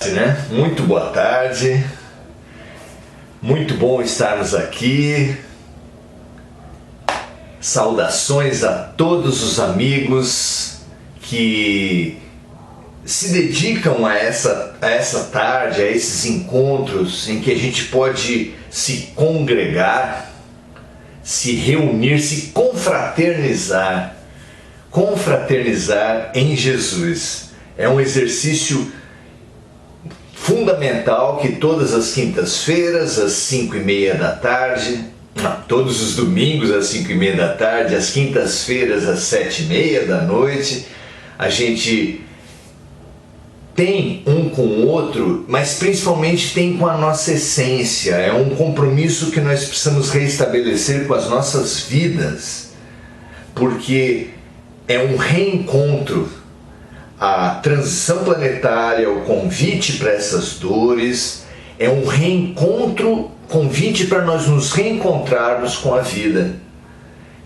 Né? Muito boa tarde, muito bom estarmos aqui. Saudações a todos os amigos que se dedicam a essa tarde, a esses encontros em que a gente pode se congregar, se reunir, se confraternizar em Jesus. É um exercício fundamental que todas as quintas-feiras, às 5:30 da tarde, todos os domingos às 5:30 da tarde, às quintas-feiras às 7:30 da noite, a gente tem um com o outro, mas principalmente tem com a nossa essência. É um compromisso que nós precisamos reestabelecer com as nossas vidas, porque é um reencontro. A transição planetária, o convite para essas dores, é um reencontro, convite para nós nos reencontrarmos com a vida.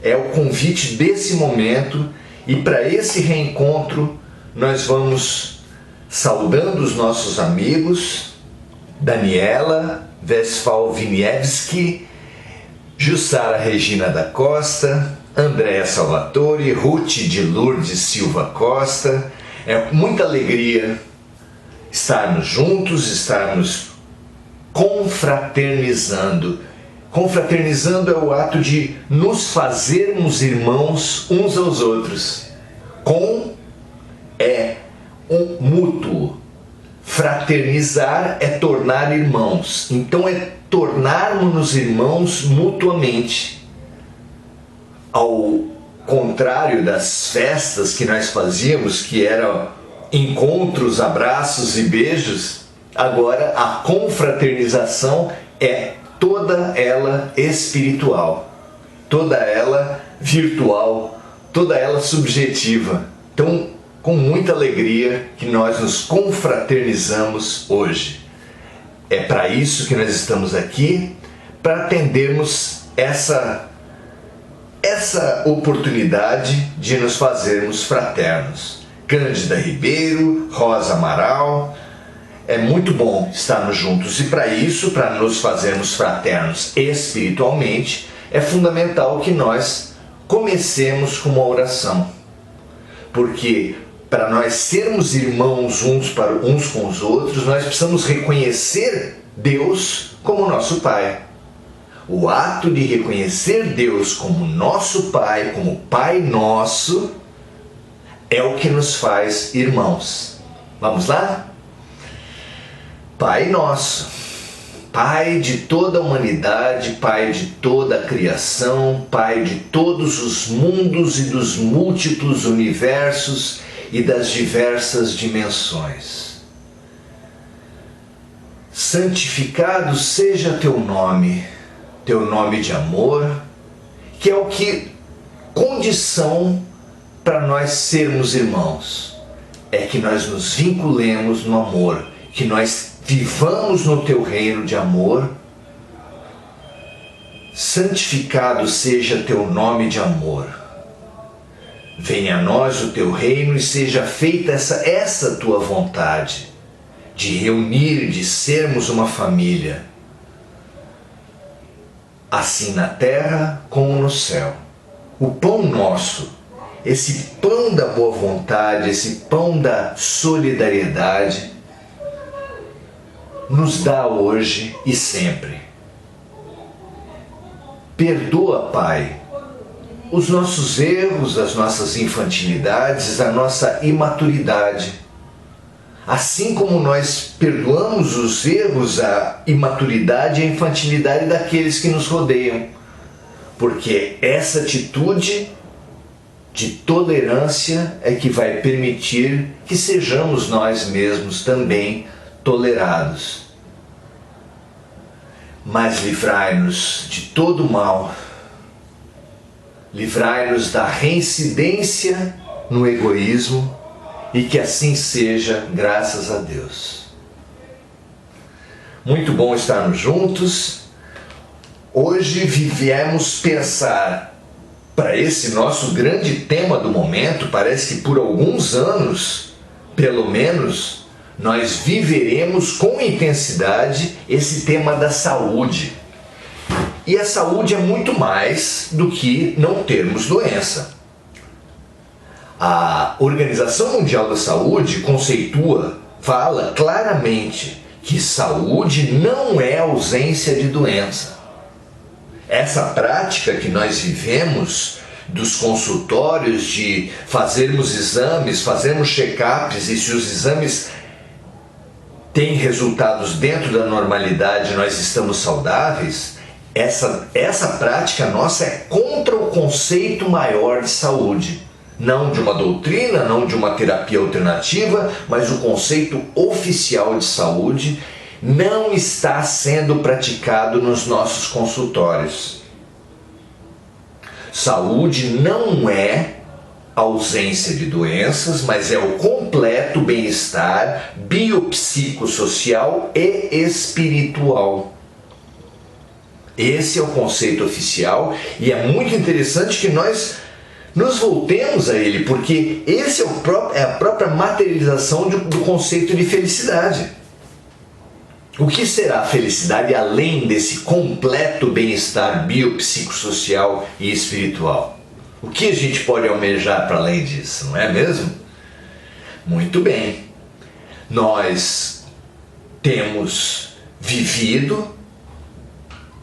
É o convite desse momento, e para esse reencontro nós vamos saudando os nossos amigos, Daniela Westphal-Winiewski, Jussara Regina da Costa, Andréa Salvatore, Ruth de Lourdes Silva Costa. É muita alegria estarmos juntos, estarmos confraternizando. Confraternizando é o ato de nos fazermos irmãos uns aos outros. Com é um mútuo. Fraternizar é tornar irmãos. Então é tornarmos-nos irmãos mutuamente. Ao contrário das festas que nós fazíamos, que eram encontros, abraços e beijos, agora a confraternização é toda ela espiritual, toda ela virtual, toda ela subjetiva. Então, com muita alegria que nós nos confraternizamos hoje. É para isso que nós estamos aqui, para atendermos essa oportunidade de nos fazermos fraternos. Cândida Ribeiro, Rosa Amaral, é muito bom estarmos juntos, e para isso, para nos fazermos fraternos espiritualmente, é fundamental que nós comecemos com uma oração, porque para nós sermos irmãos uns com os outros, nós precisamos reconhecer Deus como nosso Pai. O ato de reconhecer Deus como nosso Pai, como Pai nosso, é o que nos faz irmãos. Vamos lá? Pai nosso, Pai de toda a humanidade, Pai de toda a criação, Pai de todos os mundos e dos múltiplos universos e das diversas dimensões. Santificado seja teu nome de amor, que é o que condição para nós sermos irmãos, é que nós nos vinculemos no amor, que nós vivamos no teu reino de amor. Santificado seja teu nome de amor. Venha a nós o teu reino e seja feita essa tua vontade de reunir, de sermos uma família, assim na terra como no céu. O pão nosso, esse pão da boa vontade, esse pão da solidariedade, nos dá hoje e sempre. Perdoa, Pai, os nossos erros, as nossas infantilidades, a nossa imaturidade. Assim como nós perdoamos os erros, a imaturidade e a infantilidade daqueles que nos rodeiam. Porque essa atitude de tolerância é que vai permitir que sejamos nós mesmos também tolerados. Mas livrai-nos de todo mal. Livrai-nos da reincidência no egoísmo, e que assim seja, graças a Deus. Muito bom estarmos juntos. Hoje viemos pensar, para esse nosso grande tema do momento, parece que por alguns anos, pelo menos, nós viveremos com intensidade esse tema da saúde. E a saúde é muito mais do que não termos doença. A Organização Mundial da Saúde fala claramente que saúde não é ausência de doença. Essa prática que nós vivemos dos consultórios, de fazermos exames, fazermos check-ups, e se os exames têm resultados dentro da normalidade, nós estamos saudáveis, essa prática nossa é contra o conceito maior de saúde. Não de uma doutrina, não de uma terapia alternativa, mas o conceito oficial de saúde não está sendo praticado nos nossos consultórios. Saúde não é ausência de doenças, mas é o completo bem-estar biopsicossocial e espiritual. Esse é o conceito oficial e é muito interessante que nós nos voltemos a ele, porque esse é a própria materialização do conceito de felicidade. O que será a felicidade além desse completo bem-estar biopsicossocial e espiritual? O que a gente pode almejar para além disso, não é mesmo? Muito bem. Nós temos vivido.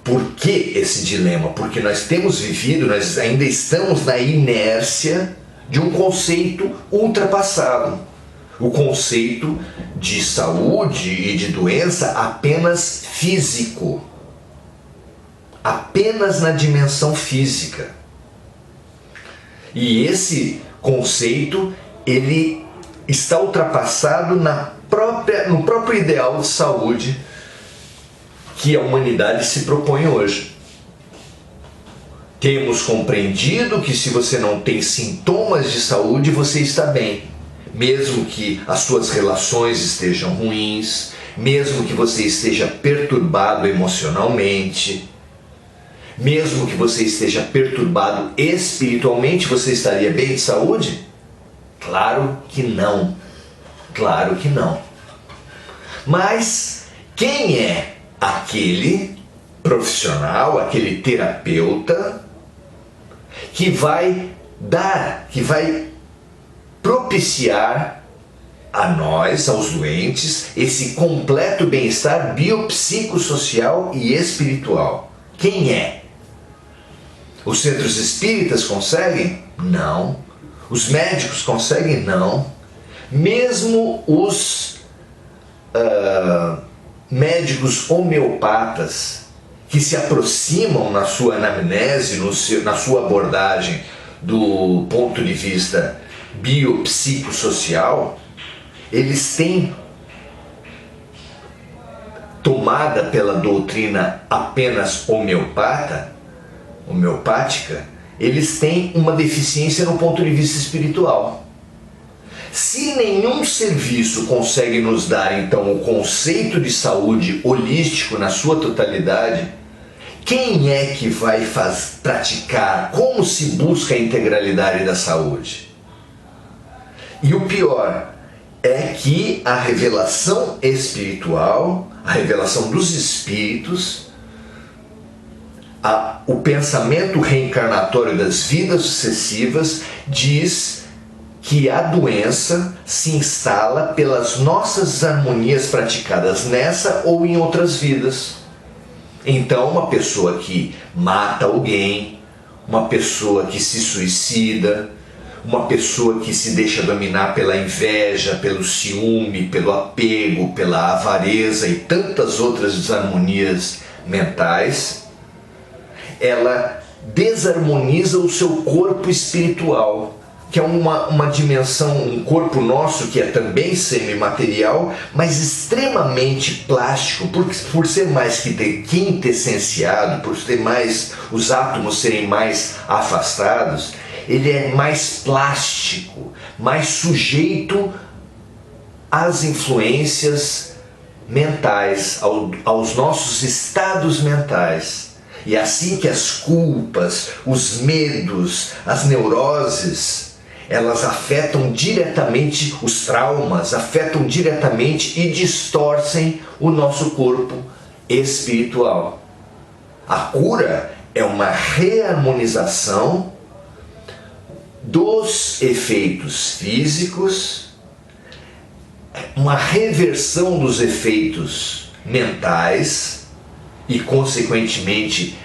Por que esse dilema? Porque nós temos vivido, nós ainda estamos na inércia de um conceito ultrapassado. O conceito de saúde e de doença apenas físico. Apenas na dimensão física. E esse conceito, ele está ultrapassado no próprio ideal de saúde que a humanidade se propõe hoje. Temos compreendido que se você não tem sintomas de saúde, você está bem. Mesmo que as suas relações estejam ruins, mesmo que você esteja perturbado emocionalmente, mesmo que você esteja perturbado espiritualmente, você estaria bem de saúde? Claro que não. Claro que não. Mas quem é aquele profissional, aquele terapeuta que vai propiciar a nós, aos doentes, esse completo bem-estar biopsicossocial e espiritual? Quem é? Os centros espíritas conseguem? Não. Os médicos conseguem? Não. Mesmo os médicos homeopatas que se aproximam na sua anamnese, na sua abordagem do ponto de vista biopsicossocial, eles têm tomada pela doutrina apenas homeopática, eles têm uma deficiência no ponto de vista espiritual. Se nenhum serviço consegue nos dar, então, o conceito de saúde holístico na sua totalidade, quem é que vai praticar? Como se busca a integralidade da saúde? E o pior é que a revelação espiritual, a revelação dos espíritos, o pensamento reencarnatório das vidas sucessivas diz que a doença se instala pelas nossas desarmonias praticadas nessa ou em outras vidas. Então, uma pessoa que mata alguém, uma pessoa que se suicida, uma pessoa que se deixa dominar pela inveja, pelo ciúme, pelo apego, pela avareza e tantas outras desarmonias mentais, ela desarmoniza o seu corpo espiritual, que é uma dimensão, um corpo nosso que é também semimaterial, mas extremamente plástico, por ser mais quintessenciado, por ter mais, os átomos serem mais afastados, ele é mais plástico, mais sujeito às influências mentais, aos nossos estados mentais. E assim que as culpas, os medos, as neuroses, elas afetam diretamente os traumas, afetam diretamente e distorcem o nosso corpo espiritual. A cura é uma reharmonização dos efeitos físicos, uma reversão dos efeitos mentais e, consequentemente,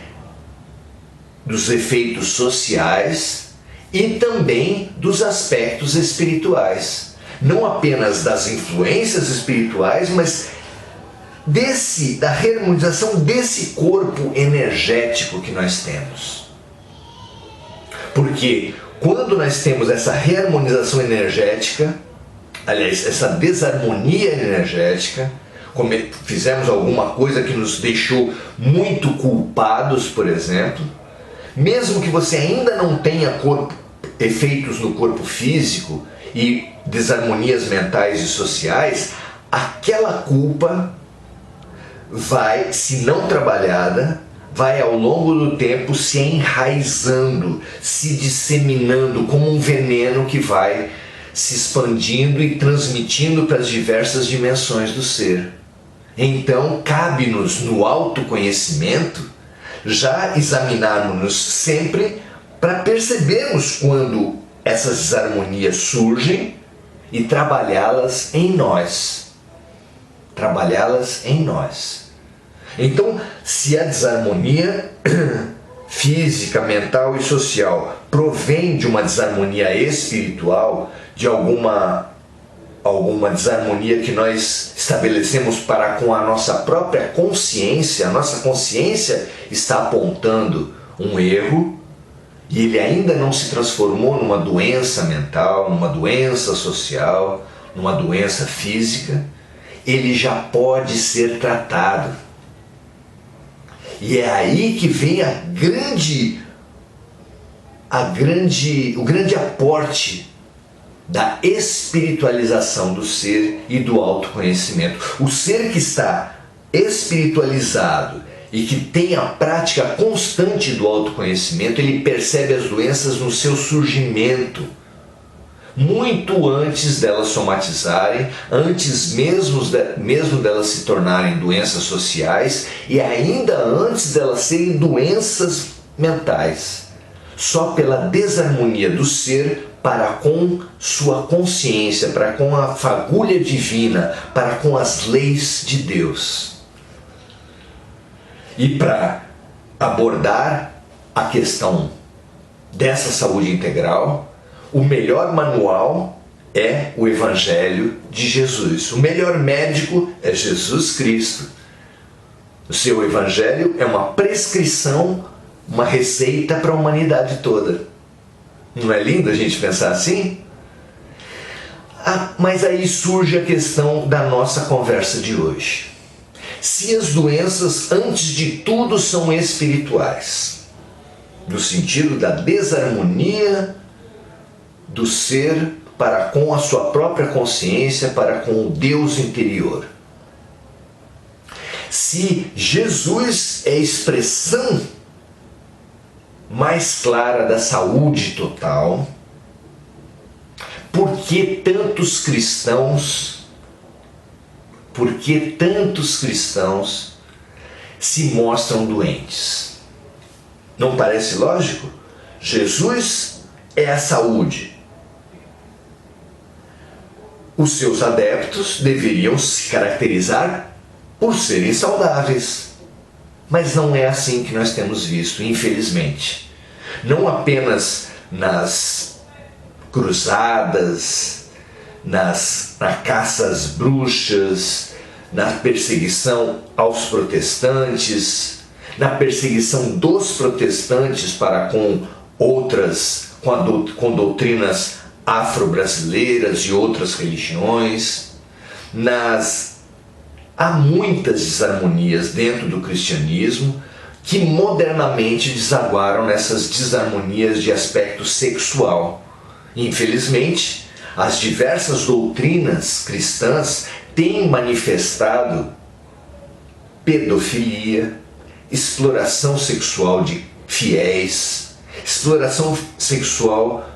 dos efeitos sociais e também dos aspectos espirituais. Não apenas das influências espirituais, mas da reharmonização desse corpo energético que nós temos. Porque quando nós temos essa reharmonização energética, aliás, essa desarmonia energética, fizemos alguma coisa que nos deixou muito culpados, por exemplo, mesmo que você ainda não tenha efeitos no corpo físico e desarmonias mentais e sociais, aquela culpa vai, se não trabalhada, vai ao longo do tempo se enraizando, se disseminando como um veneno que vai se expandindo e transmitindo para as diversas dimensões do ser. Então, cabe-nos no autoconhecimento já examinarmos-nos sempre para percebermos quando essas desarmonias surgem e trabalhá-las em nós. Trabalhá-las em nós. Então, se a desarmonia física, mental e social provém de uma desarmonia espiritual, de alguma desarmonia que nós estabelecemos para com a nossa própria consciência, a nossa consciência está apontando um erro e ele ainda não se transformou numa doença mental, numa doença social, numa doença física, ele já pode ser tratado. E é aí que vem o grande aporte da espiritualização do ser e do autoconhecimento. O ser que está espiritualizado e que tem a prática constante do autoconhecimento, ele percebe as doenças no seu surgimento, muito antes delas somatizarem, antes mesmo delas se tornarem doenças sociais e ainda antes delas serem doenças mentais. Só pela desarmonia do ser para com sua consciência, para com a fagulha divina, para com as leis de Deus. E para abordar a questão dessa saúde integral, o melhor manual é o Evangelho de Jesus. O melhor médico é Jesus Cristo. O seu Evangelho é uma prescrição, uma receita para a humanidade toda. Não é lindo a gente pensar assim? Mas aí surge a questão da nossa conversa de hoje. Se as doenças, antes de tudo, são espirituais, no sentido da desarmonia do ser para com a sua própria consciência, para com o Deus interior. Se Jesus é a expressão mais clara da saúde total, por que tantos cristãos se mostram doentes? Não parece lógico? Jesus é a saúde. Os seus adeptos deveriam se caracterizar por serem saudáveis. Mas não é assim que nós temos visto, infelizmente. Não apenas nas cruzadas, na caça às bruxas, na perseguição aos protestantes, na perseguição dos protestantes para com doutrinas afro-brasileiras e outras religiões. Há muitas desarmonias dentro do cristianismo que modernamente desaguaram nessas desarmonias de aspecto sexual. Infelizmente, as diversas doutrinas cristãs têm manifestado pedofilia, exploração sexual de fiéis, exploração sexual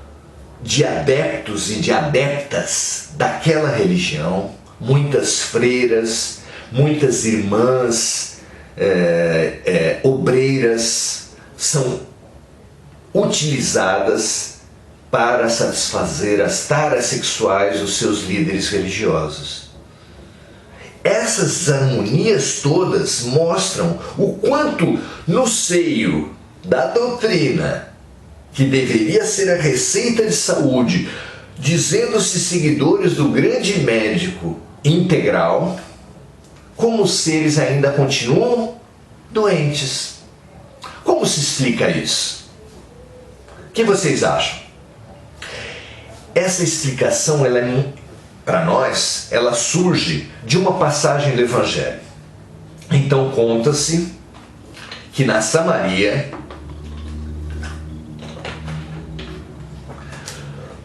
de adeptos e de adeptas daquela religião, muitas freiras, muitas irmãs, obreiras, são utilizadas para satisfazer as taras sexuais dos seus líderes religiosos. Essas harmonias todas mostram o quanto no seio da doutrina, que deveria ser a receita de saúde, dizendo-se seguidores do grande médico integral, como os seres ainda continuam doentes. Como se explica isso? O que vocês acham? Essa explicação, para nós, ela surge de uma passagem do Evangelho. Então conta-se que na Samaria,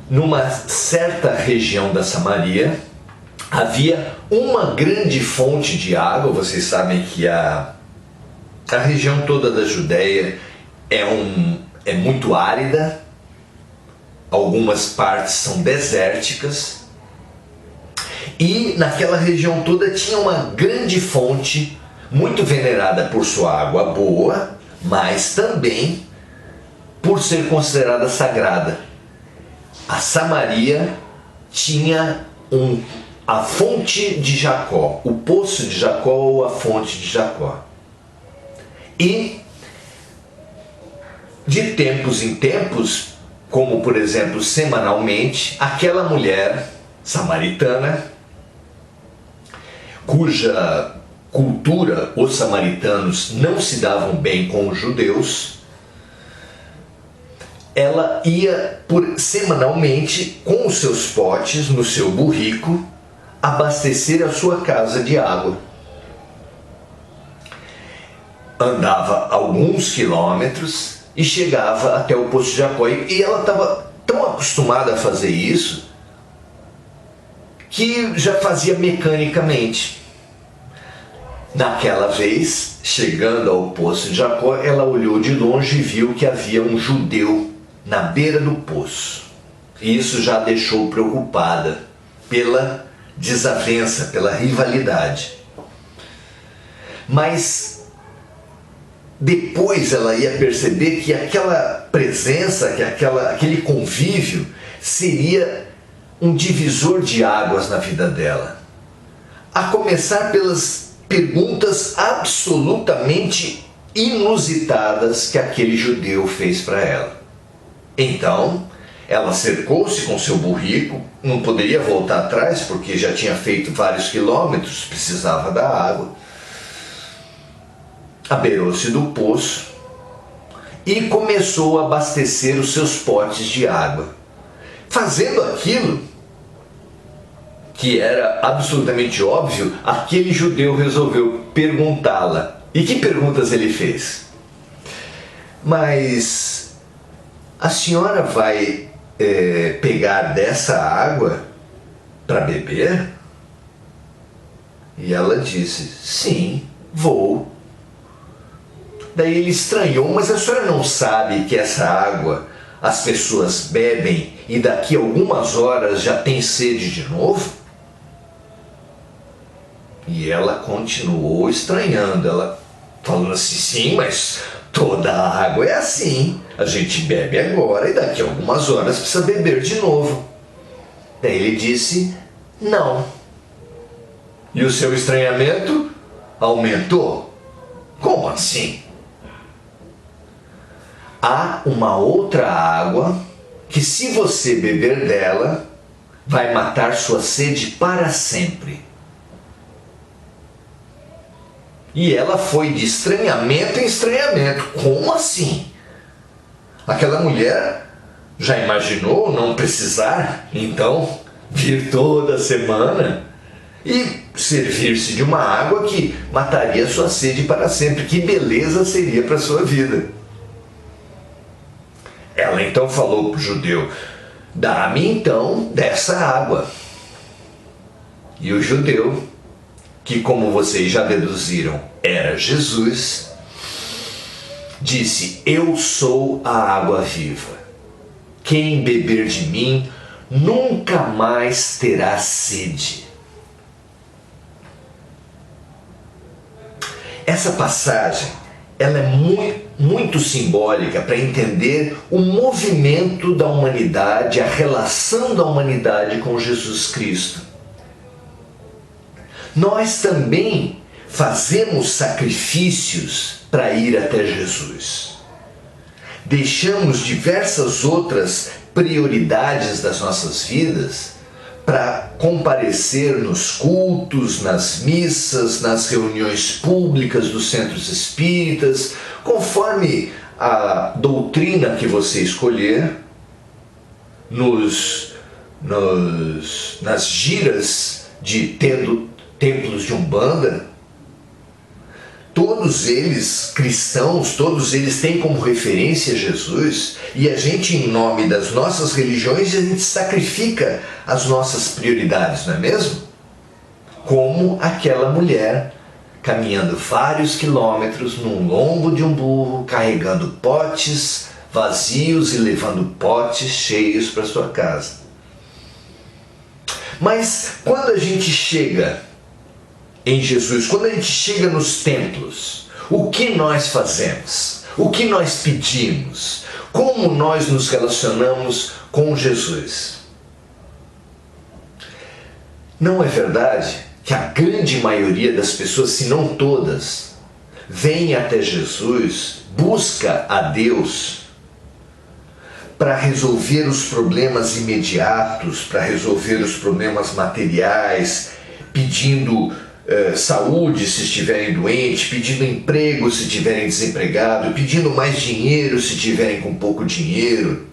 numa certa região da Samaria, havia uma grande fonte de água. Vocês sabem que a região toda da Judéia é muito árida, algumas partes são desérticas, e naquela região toda tinha uma grande fonte, muito venerada por sua água boa, mas também por ser considerada sagrada. A Samaria tinha a fonte de Jacó, o poço de Jacó ou a fonte de Jacó. E de tempos em tempos, como por exemplo semanalmente, aquela mulher samaritana, cuja cultura os samaritanos não se davam bem com os judeus, ela ia semanalmente com os seus potes no seu burrico abastecer a sua casa de água. Andava alguns quilômetros e chegava até o poço de Jacó, e ela estava tão acostumada a fazer isso que já fazia mecanicamente. Naquela vez, chegando ao poço de Jacó, ela olhou de longe e viu que havia um judeu na beira do poço. E isso já a deixou preocupada pela desavença, pela rivalidade. Mas depois ela ia perceber que aquela presença, que aquele convívio seria um divisor de águas na vida dela. A começar pelas perguntas absolutamente inusitadas que aquele judeu fez para ela. Então, ela cercou-se com seu burrico, não poderia voltar atrás porque já tinha feito vários quilômetros, precisava da água. Abeirou-se do poço e começou a abastecer os seus potes de água. Fazendo aquilo que era absolutamente óbvio, aquele judeu resolveu perguntá-la. E que perguntas ele fez? Mas a senhora vai pegar dessa água para beber? E ela disse, sim, vou. Daí ele estranhou, mas a senhora não sabe que essa água as pessoas bebem e daqui a algumas horas já tem sede de novo? E ela continuou estranhando, ela falando assim, sim, mas toda a água é assim, a gente bebe agora e daqui a algumas horas precisa beber de novo. Daí ele disse, não. E o seu estranhamento aumentou? Como assim? Há uma outra água que, se você beber dela, vai matar sua sede para sempre. E ela foi de estranhamento em estranhamento. Como assim? Aquela mulher já imaginou não precisar, então, vir toda semana e servir-se de uma água que mataria sua sede para sempre. Que beleza seria para a sua vida. Ela então falou para o judeu, dá-me então dessa água. E o judeu, que como vocês já deduziram, era Jesus, disse, eu sou a água viva. quem beber de mim nunca mais terá sede. Essa passagem, ela é muito simbólica para entender o movimento da humanidade, a relação da humanidade com Jesus Cristo. Nós também fazemos sacrifícios para ir até Jesus. Deixamos diversas outras prioridades das nossas vidas para comparecer nos cultos, nas missas, nas reuniões públicas dos centros espíritas, conforme a doutrina que você escolher, nas giras de templos de Umbanda. Todos eles cristãos, todos eles têm como referência Jesus, e a gente, em nome das nossas religiões, a gente sacrifica as nossas prioridades, não é mesmo? Como aquela mulher caminhando vários quilômetros num lombo de um burro, carregando potes vazios e levando potes cheios para sua casa. Mas quando a gente chega em Jesus, quando a gente chega nos templos, o que nós fazemos? O que nós pedimos? Como nós nos relacionamos com Jesus? Não é verdade que a grande maioria das pessoas, se não todas, vem até Jesus, busca a Deus para resolver os problemas imediatos, para resolver os problemas materiais, pedindo saúde se estiverem doentes, pedindo emprego se estiverem desempregados, pedindo mais dinheiro se estiverem com pouco dinheiro,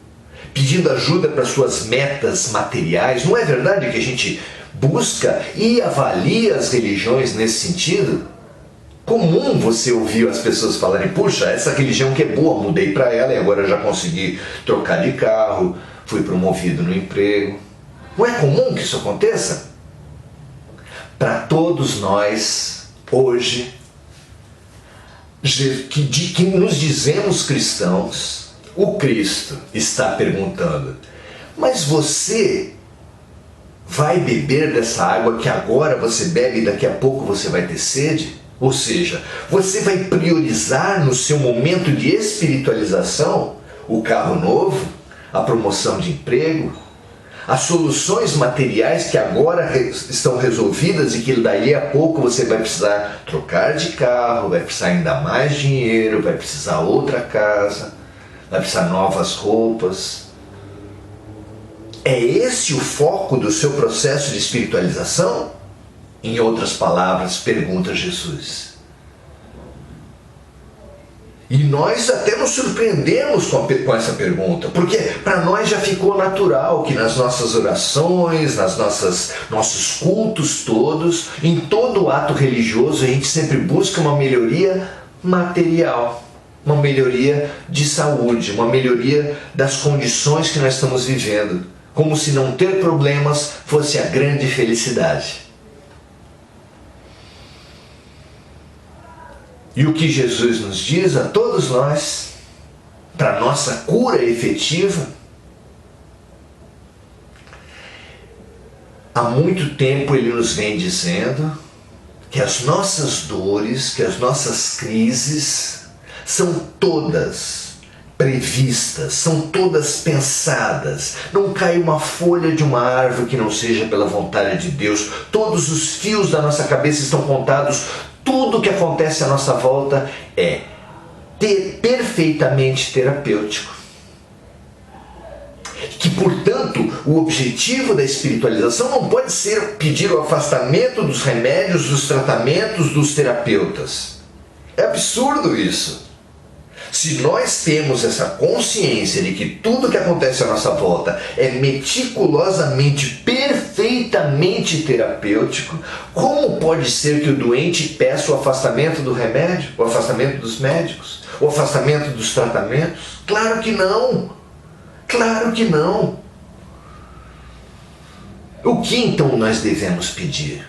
pedindo ajuda para suas metas materiais. Não é verdade que a gente busca e avalia as religiões nesse sentido? Comum você ouvir as pessoas falarem: puxa, essa religião que é boa, mudei para ela e agora já consegui trocar de carro, fui promovido no emprego. Não é comum que isso aconteça? Para todos nós, hoje, que nos dizemos cristãos, o Cristo está perguntando: mas você vai beber dessa água que agora você bebe e daqui a pouco você vai ter sede? Ou seja, você vai priorizar no seu momento de espiritualização o carro novo, a promoção de emprego, as soluções materiais que agora estão resolvidas e que daí a pouco você vai precisar trocar de carro, vai precisar ainda mais dinheiro, vai precisar outra casa, vai precisar novas roupas. É esse o foco do seu processo de espiritualização? Em outras palavras, pergunta Jesus. E nós até nos surpreendemos com essa pergunta, porque para nós já ficou natural que nas nossas orações, nossos cultos todos, em todo ato religioso, a gente sempre busca uma melhoria material, uma melhoria de saúde, uma melhoria das condições que nós estamos vivendo, como se não ter problemas fosse a grande felicidade. E o que Jesus nos diz a todos nós, para nossa cura efetiva, há muito tempo ele nos vem dizendo que as nossas dores, que as nossas crises são todas previstas, são todas pensadas. Não cai uma folha de uma árvore que não seja pela vontade de Deus. Todos os fios da nossa cabeça estão contados. Tudo que acontece à nossa volta é perfeitamente terapêutico. Que, portanto, o objetivo da espiritualização não pode ser pedir o afastamento dos remédios, dos tratamentos, dos terapeutas. É absurdo isso. Se nós temos essa consciência de que tudo que acontece à nossa volta é meticulosamente, perfeitamente terapêutico, como pode ser que o doente peça o afastamento do remédio, o afastamento dos médicos, o afastamento dos tratamentos? Claro que não! Claro que não! O que então nós devemos pedir?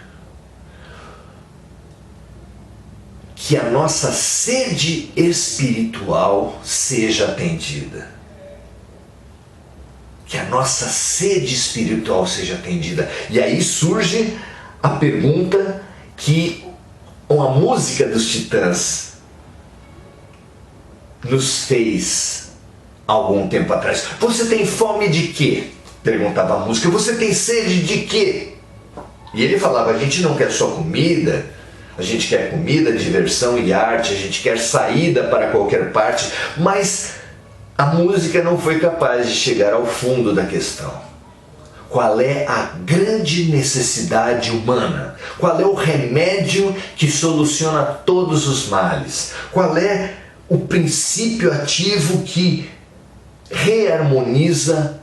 Que a nossa sede espiritual seja atendida. que a nossa sede espiritual seja atendida. E aí surge a pergunta que uma música dos Titãs nos fez algum tempo atrás. Você tem fome de quê? Perguntava a música. Você tem sede de quê? E ele falava, a gente não quer só comida, a gente quer comida, diversão e arte, a gente quer saída para qualquer parte, mas a música não foi capaz de chegar ao fundo da questão. Qual é a grande necessidade humana? Qual é o remédio que soluciona todos os males? Qual é o princípio ativo que reharmoniza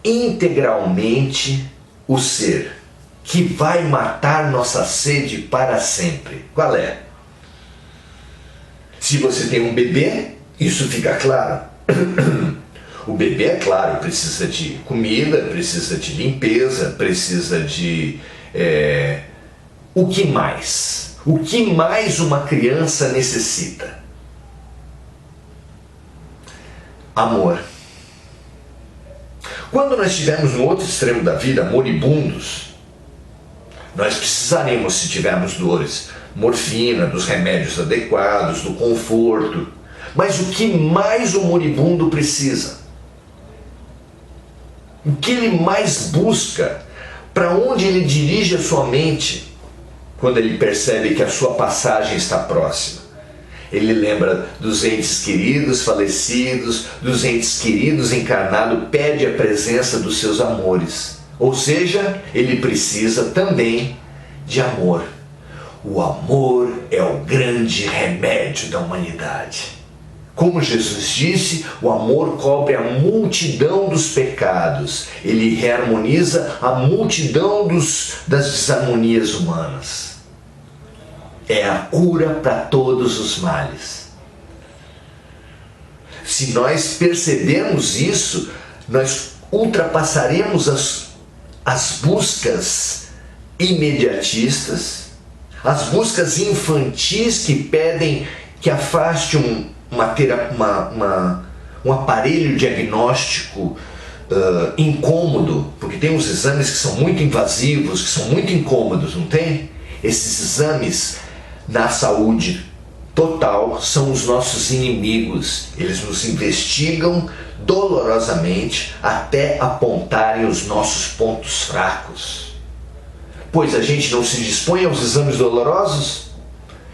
integralmente o ser, que vai matar nossa sede para sempre? Qual é? Se você tem um bebê, isso fica claro. O bebê, é claro, precisa de comida, precisa de limpeza, precisa de... O que mais? O que mais uma criança necessita? Amor. Quando nós estivermos no outro extremo da vida, moribundos, nós precisaremos, se tivermos dores, morfina, dos remédios adequados, do conforto. Mas o que mais o moribundo precisa? O que ele mais busca? Para onde ele dirige a sua mente quando ele percebe que a sua passagem está próxima? Ele lembra dos entes queridos falecidos, dos entes queridos encarnados, pede a presença dos seus amores. Ou seja, ele precisa também de amor. O amor é o grande remédio da humanidade. Como Jesus disse, o amor cobre a multidão dos pecados. Ele reharmoniza a multidão das desarmonias humanas. É a cura para todos os males. Se nós percebermos isso, nós ultrapassaremos as buscas imediatistas, as buscas infantis que pedem que afaste um aparelho diagnóstico incômodo, porque tem uns exames que são muito invasivos, que são muito incômodos, não tem? Esses exames na saúde total são os nossos inimigos. Eles nos investigam dolorosamente até apontarem os nossos pontos fracos. Pois a gente não se dispõe aos exames dolorosos?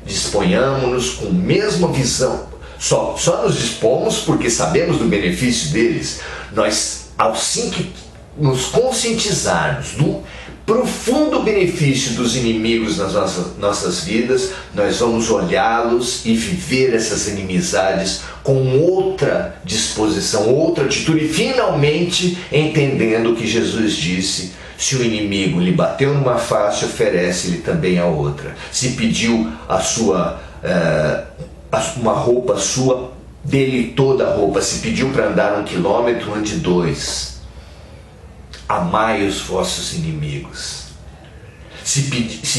Disponhamos-nos com a mesma visão. Só nos dispomos porque sabemos do benefício deles. Nós, assim que nos conscientizarmos do profundo benefício dos inimigos nas nossas vidas, nós vamos olhá-los e viver essas inimizades com outra disposição, outra atitude, e finalmente entendendo o que Jesus disse: se o inimigo lhe bateu numa face, oferece-lhe também a outra. Se pediu uma roupa sua, dê-lhe toda a roupa. Se pediu para andar 1 quilômetro, ande 2. Amai os vossos inimigos. Se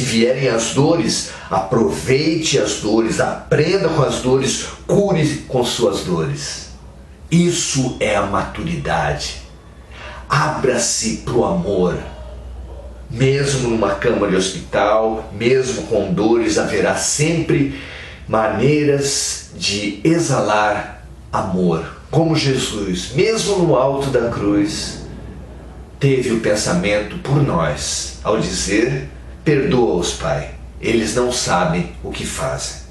vierem as dores, aproveite as dores, aprenda com as dores, cure com suas dores. Isso é a maturidade. Abra-se para o amor. Mesmo numa cama de hospital, mesmo com dores, haverá sempre maneiras de exalar amor. Como Jesus, mesmo no alto da cruz, teve o pensamento por nós, ao dizer: perdoa-os, Pai, eles não sabem o que fazem.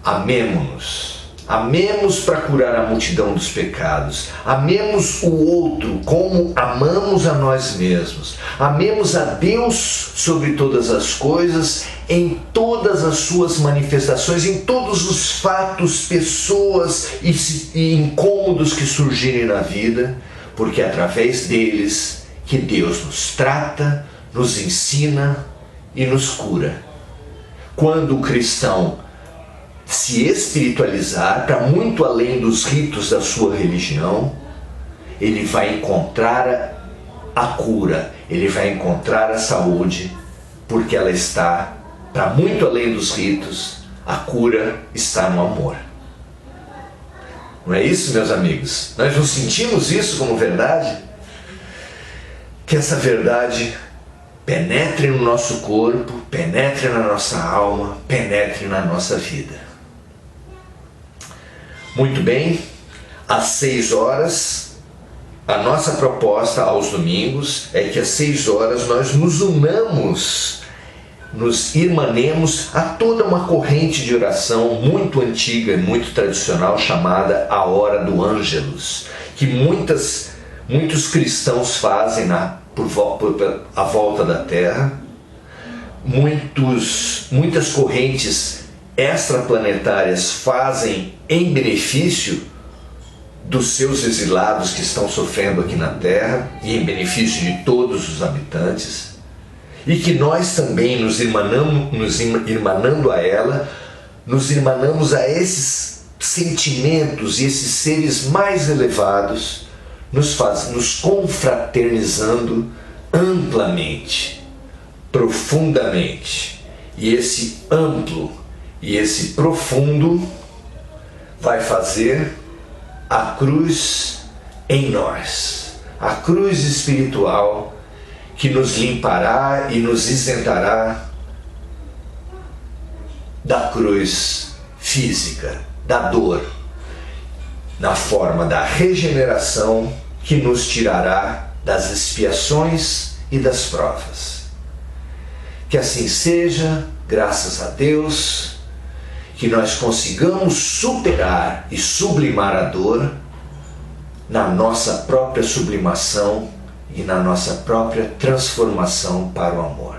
Amemo-nos. Amemos para curar a multidão dos pecados. Amemos o outro como amamos a nós mesmos. Amemos a Deus sobre todas as coisas, em todas as suas manifestações, em todos os fatos, pessoas e incômodos que surgirem na vida, porque é através deles que Deus nos trata, nos ensina e nos cura. Quando o cristão se espiritualizar para muito além dos ritos da sua religião, ele vai encontrar a cura, ele vai encontrar a saúde, porque ela está para muito além dos ritos. A cura está no amor. Não é isso, meus amigos? Nós não sentimos isso como verdade? Que essa verdade penetre no nosso corpo, penetre na nossa alma, penetre na nossa vida. Muito bem, às 6 horas, a nossa proposta aos domingos é que às 6 horas nós nos unamos, nos irmanemos a toda uma corrente de oração muito antiga e muito tradicional chamada a Hora do Ângelus, que muitos cristãos fazem à volta da Terra. Muitas correntes extraplanetárias fazem em benefício dos seus exilados que estão sofrendo aqui na Terra e em benefício de todos os habitantes, e que nós também nos irmanando a ela, nos irmanamos a esses sentimentos e esses seres mais elevados, nos confraternizando amplamente, profundamente. E esse amplo e esse profundo vai fazer a cruz em nós, a cruz espiritual que nos limpará e nos isentará da cruz física, da dor, na forma da regeneração que nos tirará das expiações e das provas. Que assim seja, graças a Deus, que nós consigamos superar e sublimar a dor na nossa própria sublimação e na nossa própria transformação para o amor.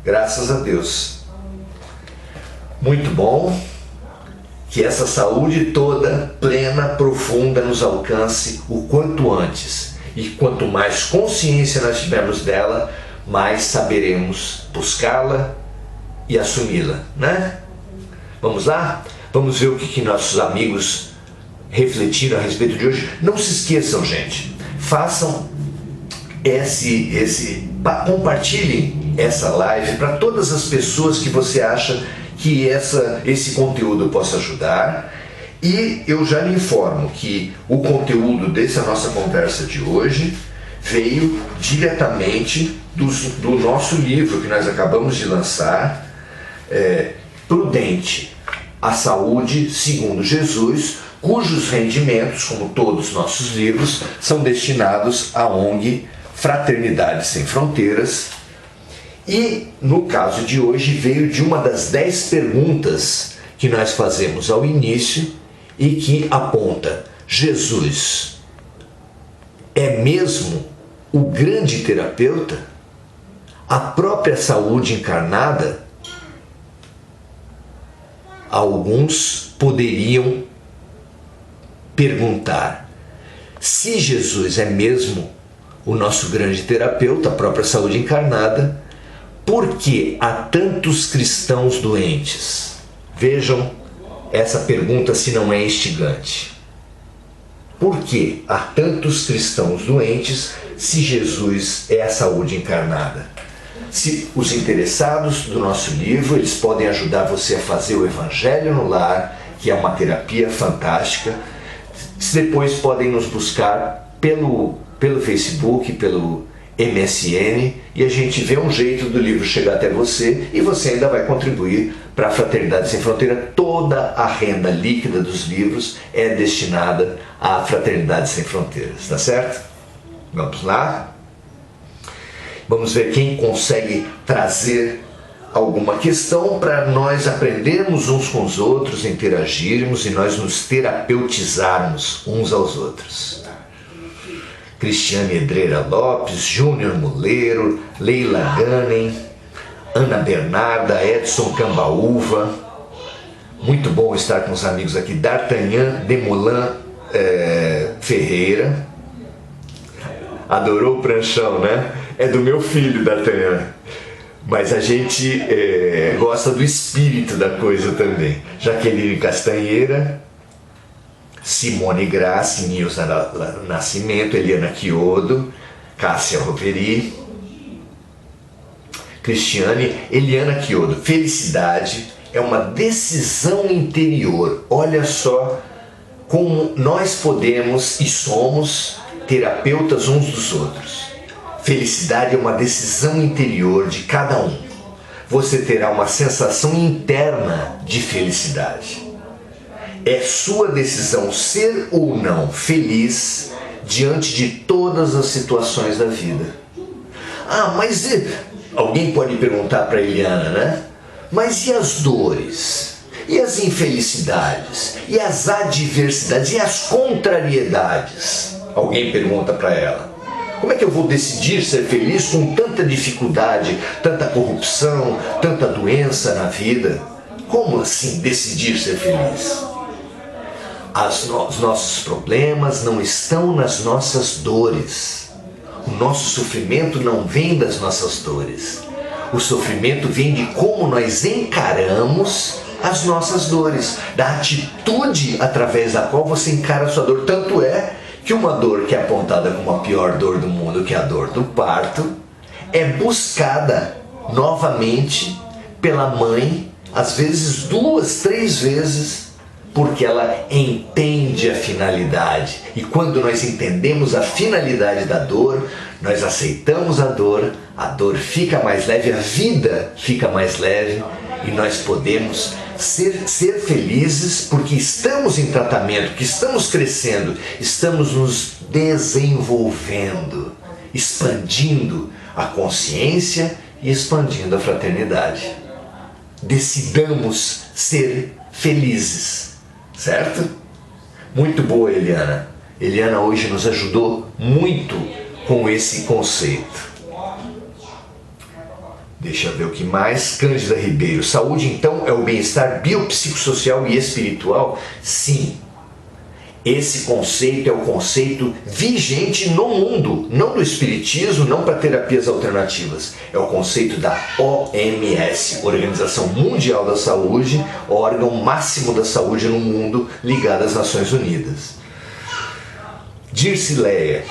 Graças a Deus. Muito bom. Que essa saúde toda, plena, profunda, nos alcance o quanto antes. E quanto mais consciência nós tivermos dela, mais saberemos buscá-la e assumi-la, né? Vamos lá? Vamos ver o que nossos amigos refletiram a respeito de hoje. Não se esqueçam, gente. Façam compartilhem essa live para todas as pessoas que você acha que esse conteúdo possa ajudar. E eu já lhe informo que o conteúdo dessa nossa conversa de hoje veio diretamente do nosso livro que nós acabamos de lançar, Prudente, a Saúde segundo Jesus, cujos rendimentos, como todos os nossos livros, são destinados à ONG Fraternidade Sem Fronteiras. E no caso de hoje veio de uma das 10 perguntas que nós fazemos ao início e que aponta: Jesus é mesmo o grande terapeuta? A própria saúde encarnada? Alguns poderiam perguntar: se Jesus é mesmo o nosso grande terapeuta, a própria saúde encarnada, por que há tantos cristãos doentes? Vejam essa pergunta, se não é instigante. Por que há tantos cristãos doentes se Jesus é a saúde encarnada? Se os interessados do nosso livro, eles podem ajudar você a fazer o Evangelho no Lar, que é uma terapia fantástica. Depois podem nos buscar pelo Facebook, pelo MSN, e a gente vê um jeito do livro chegar até você, e você ainda vai contribuir para a Fraternidade Sem Fronteira. Toda a renda líquida dos livros é destinada à Fraternidade Sem Fronteiras, tá certo? Vamos lá? Vamos ver quem consegue trazer alguma questão para nós aprendermos uns com os outros, interagirmos e nós nos terapeutizarmos uns aos outros. Cristiane Edreira Lopes, Júnior Muleiro, Leila Ganem, Ana Bernarda, Edson Cambaúva. Muito bom estar com os amigos aqui. D'Artagnan Demoulin Ferreira. Adorou o pranchão, né? É do meu filho, D'Artagnan. Mas a gente gosta do espírito da coisa também. Jaqueline Castanheira, Simone Grassi, Nilza Nascimento, Eliana Chiodo, Cássia Roveri, Cristiane, Eliana Chiodo. Felicidade é uma decisão interior. Olha só como nós podemos e somos terapeutas uns dos outros. Felicidade é uma decisão interior de cada um. Você terá uma sensação interna de felicidade. É sua decisão ser ou não feliz diante de todas as situações da vida. Mas alguém pode perguntar para Eliana, né? Mas e as dores? E as infelicidades? E as adversidades? E as contrariedades? Alguém pergunta para ela. Como é que eu vou decidir ser feliz com tanta dificuldade, tanta corrupção, tanta doença na vida? Como assim decidir ser feliz? Os nossos problemas não estão nas nossas dores. O nosso sofrimento não vem das nossas dores. O sofrimento vem de como nós encaramos as nossas dores, da atitude através da qual você encara a sua dor. Tanto é que uma dor que é apontada como a pior dor do mundo, que é a dor do parto, é buscada novamente pela mãe, às vezes 2, 3 vezes, porque ela entende a finalidade. E quando nós entendemos a finalidade da dor, nós aceitamos a dor fica mais leve, a vida fica mais leve e nós podemos ser felizes porque estamos em tratamento, que estamos crescendo, estamos nos desenvolvendo, expandindo a consciência e expandindo a fraternidade. Decidamos ser felizes, certo? Muito boa, Eliana. Eliana hoje nos ajudou muito com esse conceito. Deixa eu ver o que mais. Cândida Ribeiro. Saúde, então, é o bem-estar biopsicossocial e espiritual? Sim. Esse conceito é o conceito vigente no mundo, não do espiritismo, não para terapias alternativas. É o conceito da OMS, Organização Mundial da Saúde, órgão máximo da saúde no mundo, ligado às Nações Unidas. Dircileia.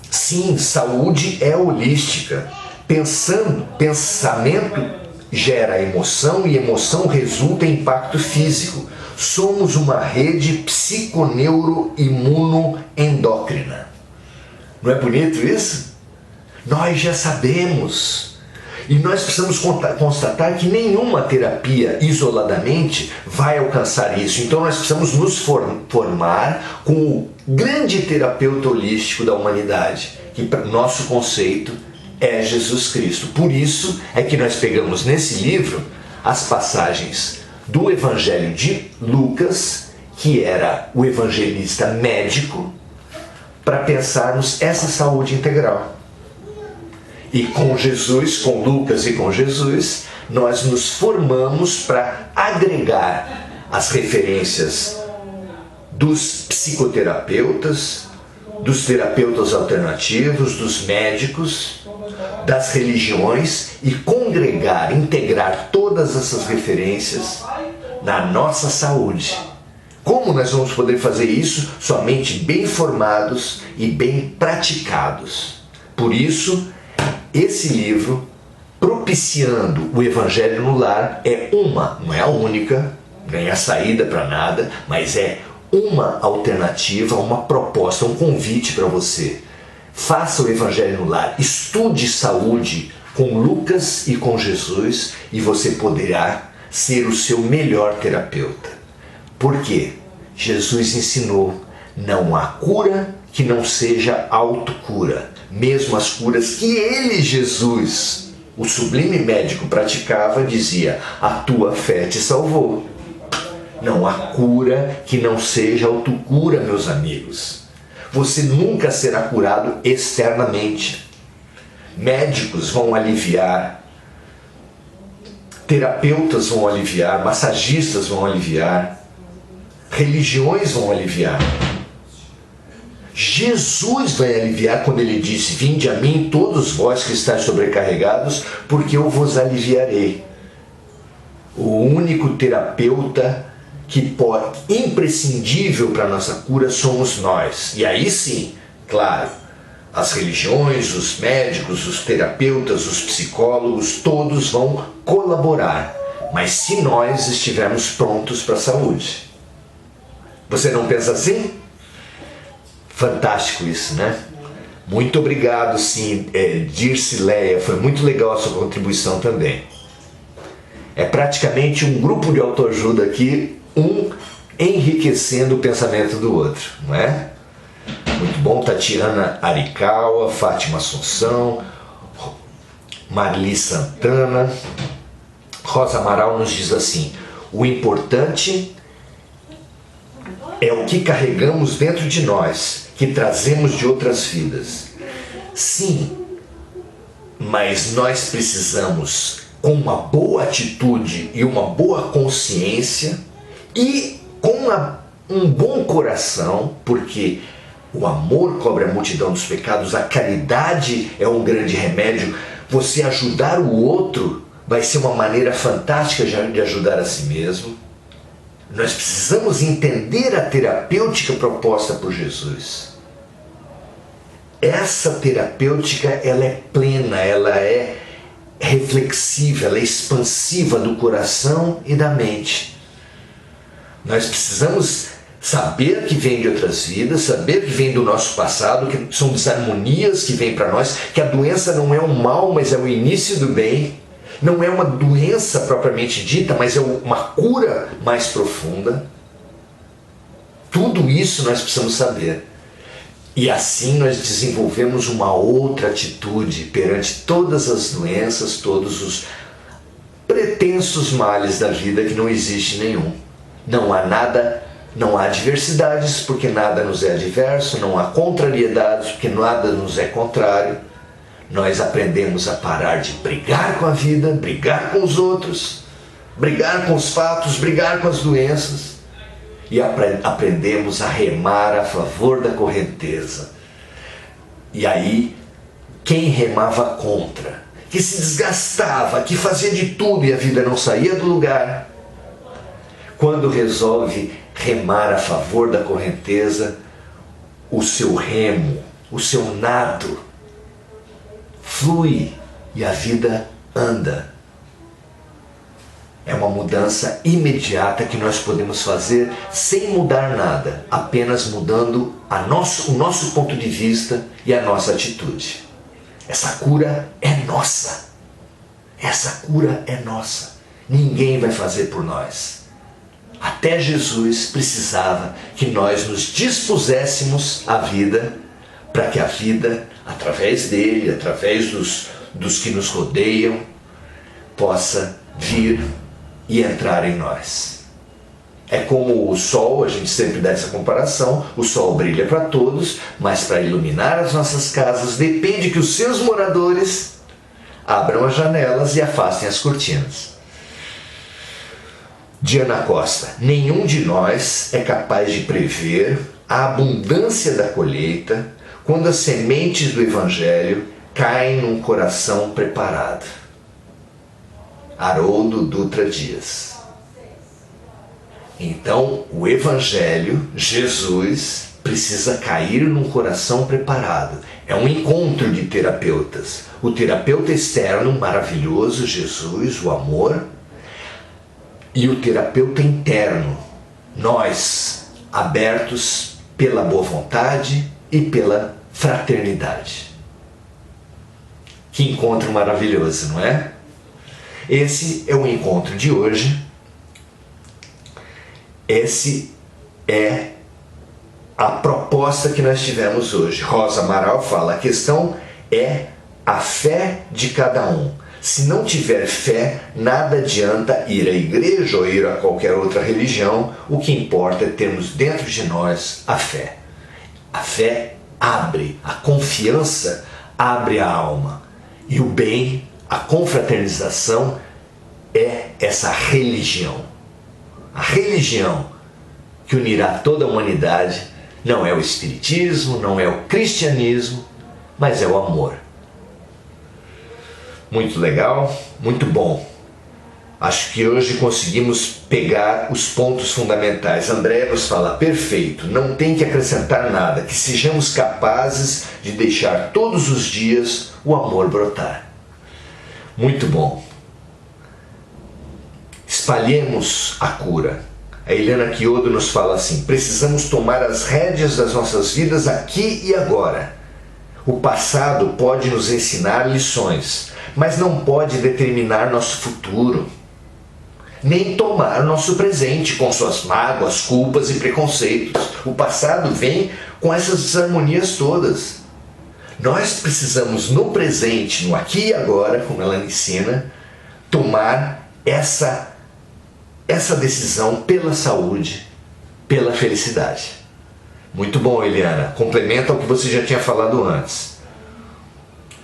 Sim, saúde é holística. Pensamento gera emoção e emoção resulta em impacto físico. Somos uma rede psiconeuroimunoendócrina. Não é bonito isso? Nós já sabemos. E nós precisamos constatar que nenhuma terapia isoladamente vai alcançar isso. Então nós precisamos nos formar com o grande terapeuta holístico da humanidade, que nosso conceito é Jesus Cristo. Por isso é que nós pegamos nesse livro as passagens do Evangelho de Lucas, que era o evangelista médico, para pensarmos essa saúde integral. E com Jesus, com Lucas e com Jesus, nós nos formamos para agregar as referências dos psicoterapeutas, dos terapeutas alternativos, dos médicos, das religiões e congregar, integrar todas essas referências na nossa saúde. Como nós vamos poder fazer isso? Somente bem formados e bem praticados. Por isso, esse livro, Propiciando o Evangelho no Lar, não é a única, nem a saída para nada, mas é uma alternativa, uma proposta, um convite para você. Faça o Evangelho no Lar, estude saúde com Lucas e com Jesus e você poderá ser o seu melhor terapeuta. Por quê? Jesus ensinou, não há cura que não seja autocura. Mesmo as curas que ele, Jesus, o sublime médico, praticava, dizia, a tua fé te salvou. Não há cura que não seja autocura, meus amigos. Você nunca será curado externamente. Médicos vão aliviar, terapeutas vão aliviar, massagistas vão aliviar, religiões vão aliviar. Jesus vai aliviar quando ele disse, vinde a mim todos vós que estáis sobrecarregados, porque eu vos aliviarei. O único terapeuta que pode, imprescindível para a nossa cura, somos nós. E aí sim, claro, as religiões, os médicos, os terapeutas, os psicólogos, todos vão colaborar. Mas se nós estivermos prontos para a saúde. Você não pensa assim? Fantástico isso, né? Muito obrigado, sim, Dircileia, foi muito legal a sua contribuição também. É praticamente um grupo de autoajuda aqui, um enriquecendo o pensamento do outro, não é? Muito bom, Tatiana Arikawa, Fátima Assunção, Marli Santana, Rosa Amaral nos diz assim: o importante é o que carregamos dentro de nós, que trazemos de outras vidas. Sim, mas nós precisamos, com uma boa atitude e uma boa consciência e com um bom coração, porque o amor cobre a multidão dos pecados, a caridade é um grande remédio. Você ajudar o outro vai ser uma maneira fantástica de ajudar a si mesmo. Nós precisamos entender a terapêutica proposta por Jesus. Essa terapêutica, ela é plena, ela é reflexiva, ela é expansiva do coração e da mente. Nós precisamos saber que vem de outras vidas, saber que vem do nosso passado, que são desarmonias que vêm para nós, que a doença não é um mal, mas é o início do bem. Não é uma doença propriamente dita, mas é uma cura mais profunda. Tudo isso nós precisamos saber. E assim nós desenvolvemos uma outra atitude perante todas as doenças, todos os pretensos males da vida, que não existe nenhum. Não há nada, não há adversidades, porque nada nos é adverso, não há contrariedades, porque nada nos é contrário. Nós aprendemos a parar de brigar com a vida, brigar com os outros, brigar com os fatos, brigar com as doenças. E aprendemos a remar a favor da correnteza. E aí, quem remava contra, que se desgastava, que fazia de tudo e a vida não saía do lugar, quando resolve remar a favor da correnteza, o seu remo, o seu nado, flui e a vida anda. É uma mudança imediata que nós podemos fazer sem mudar nada, apenas mudando o nosso ponto de vista e a nossa atitude. Essa cura é nossa. Essa cura é nossa. Ninguém vai fazer por nós. Até Jesus precisava que nós nos dispuséssemos à vida, para que a vida, através dele, através dos que nos rodeiam, possa vir e entrar em nós. É como o sol, a gente sempre dá essa comparação, o sol brilha para todos, mas para iluminar as nossas casas depende que os seus moradores abram as janelas e afastem as cortinas. Diana Costa: nenhum de nós é capaz de prever a abundância da colheita quando as sementes do Evangelho caem num coração preparado. Haroldo Dutra Dias. Então, o Evangelho, Jesus, precisa cair num coração preparado. É um encontro de terapeutas. O terapeuta externo, maravilhoso, Jesus, o amor, e o terapeuta interno, nós, abertos pela boa vontade e pela fraternidade. Que encontro maravilhoso, não é? Esse é o encontro de hoje. Esse é a proposta que nós tivemos hoje. Rosa Amaral fala: a questão é a fé de cada um. Se não tiver fé, nada adianta ir à igreja ou ir a qualquer outra religião. O que importa é termos dentro de nós a fé. A fé abre, a confiança abre a alma. E o bem, a confraternização, é essa religião. A religião que unirá toda a humanidade não é o espiritismo, não é o cristianismo, mas é o amor. Muito legal, muito bom. Acho que hoje conseguimos pegar os pontos fundamentais. André nos fala: perfeito, não tem que acrescentar nada, que sejamos capazes de deixar todos os dias o amor brotar. Muito bom. Espalhemos a cura. A Eliana Chiodo nos fala assim: precisamos tomar as rédeas das nossas vidas aqui e agora. O passado pode nos ensinar lições, mas não pode determinar nosso futuro, nem tomar nosso presente com suas mágoas, culpas e preconceitos. O passado vem com essas desarmonias todas. Nós precisamos no presente, no aqui e agora, como ela ensina, tomar essa decisão pela saúde, pela felicidade. Muito bom, Eliana. Complementa o que você já tinha falado antes.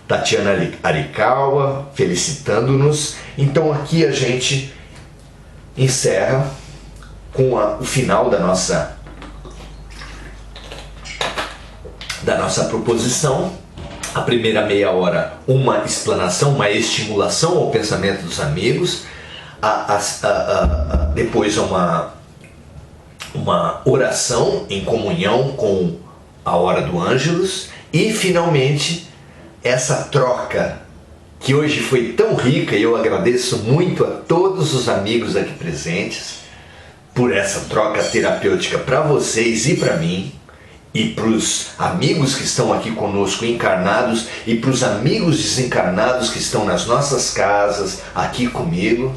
Tatiana Arikawa felicitando-nos. Então aqui a gente encerra com o final da nossa proposição. A primeira meia hora, uma explanação, uma estimulação ao pensamento dos amigos. Depois uma oração em comunhão com a hora do Ângelus. E finalmente essa troca que hoje foi tão rica, e eu agradeço muito a todos os amigos aqui presentes por essa troca terapêutica para vocês e para mim, e para os amigos que estão aqui conosco encarnados e para os amigos desencarnados que estão nas nossas casas aqui comigo,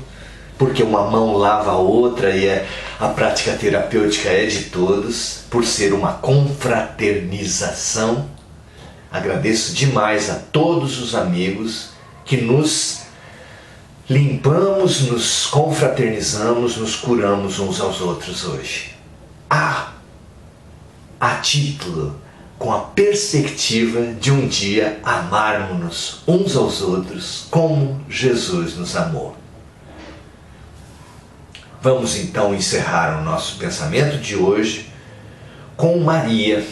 porque uma mão lava a outra e a prática terapêutica é de todos, por ser uma confraternização. Agradeço demais a todos os amigos que nos limpamos, nos confraternizamos, nos curamos uns aos outros hoje. A título, com a perspectiva de um dia amarmos-nos uns aos outros como Jesus nos amou. Vamos então encerrar o nosso pensamento de hoje com Maria,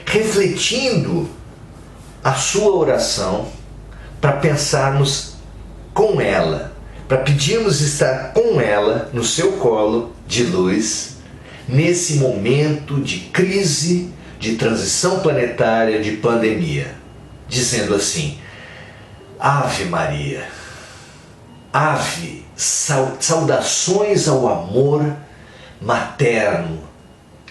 refletindo a sua oração para pensarmos com ela, para pedirmos estar com ela no seu colo de luz, nesse momento de crise, de transição planetária, de pandemia, dizendo assim: Ave Maria, Ave, saudações ao amor materno,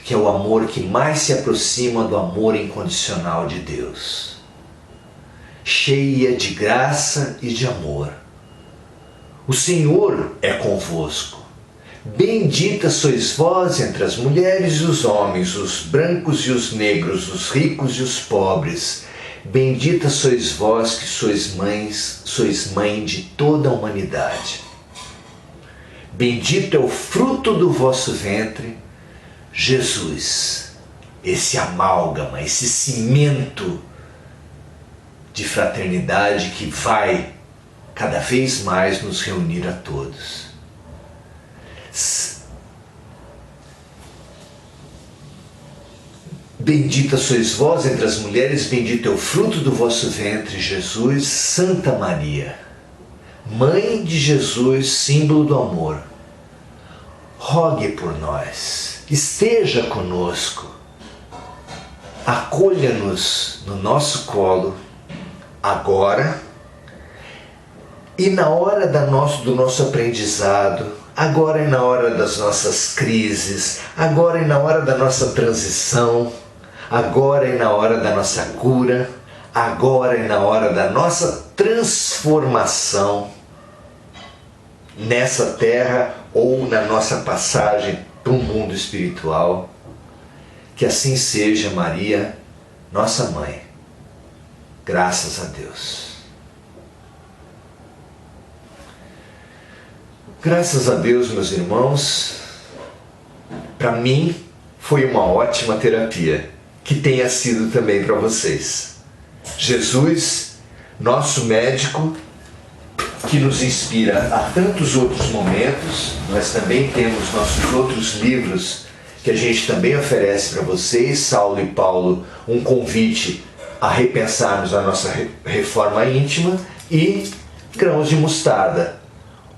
que é o amor que mais se aproxima do amor incondicional de Deus. Cheia de graça e de amor. O Senhor é convosco. Bendita sois vós entre as mulheres e os homens, os brancos e os negros, os ricos e os pobres. Bendita sois vós que sois mãe de toda a humanidade. Bendito é o fruto do vosso ventre, Jesus, esse amálgama, esse cimento de fraternidade que vai cada vez mais nos reunir a todos. Bendita sois vós entre as mulheres, bendito é o fruto do vosso ventre, Jesus. Santa Maria, Mãe de Jesus, símbolo do amor, rogue por nós, esteja conosco, acolha-nos no nosso colo, agora e na hora do nosso aprendizado, agora e na hora das nossas crises, agora e na hora da nossa transição, agora e na hora da nossa cura, agora e na hora da nossa transformação nessa terra ou na nossa passagem para o mundo espiritual. Que assim seja, Maria, nossa mãe. Graças a Deus. Graças a Deus, meus irmãos, para mim foi uma ótima terapia, que tenha sido também para vocês. Jesus, nosso médico, que nos inspira a tantos outros momentos. Nós também temos nossos outros livros que a gente também oferece para vocês, Saulo e Paulo, um convite a repensarmos a nossa reforma íntima, e Grãos de Mostarda,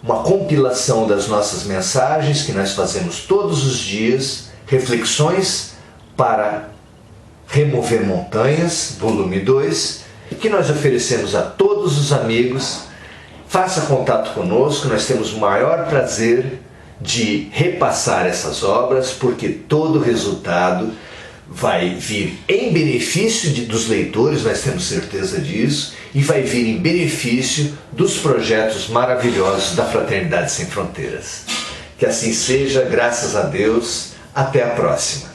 uma compilação das nossas mensagens que nós fazemos todos os dias, reflexões para remover montanhas, volume 2, que nós oferecemos a todos os amigos. Faça contato conosco, nós temos o maior prazer de repassar essas obras, porque todo o resultado vai vir em benefício dos leitores, nós temos certeza disso, e vai vir em benefício dos projetos maravilhosos da Fraternidade Sem Fronteiras. Que assim seja, graças a Deus. Até a próxima.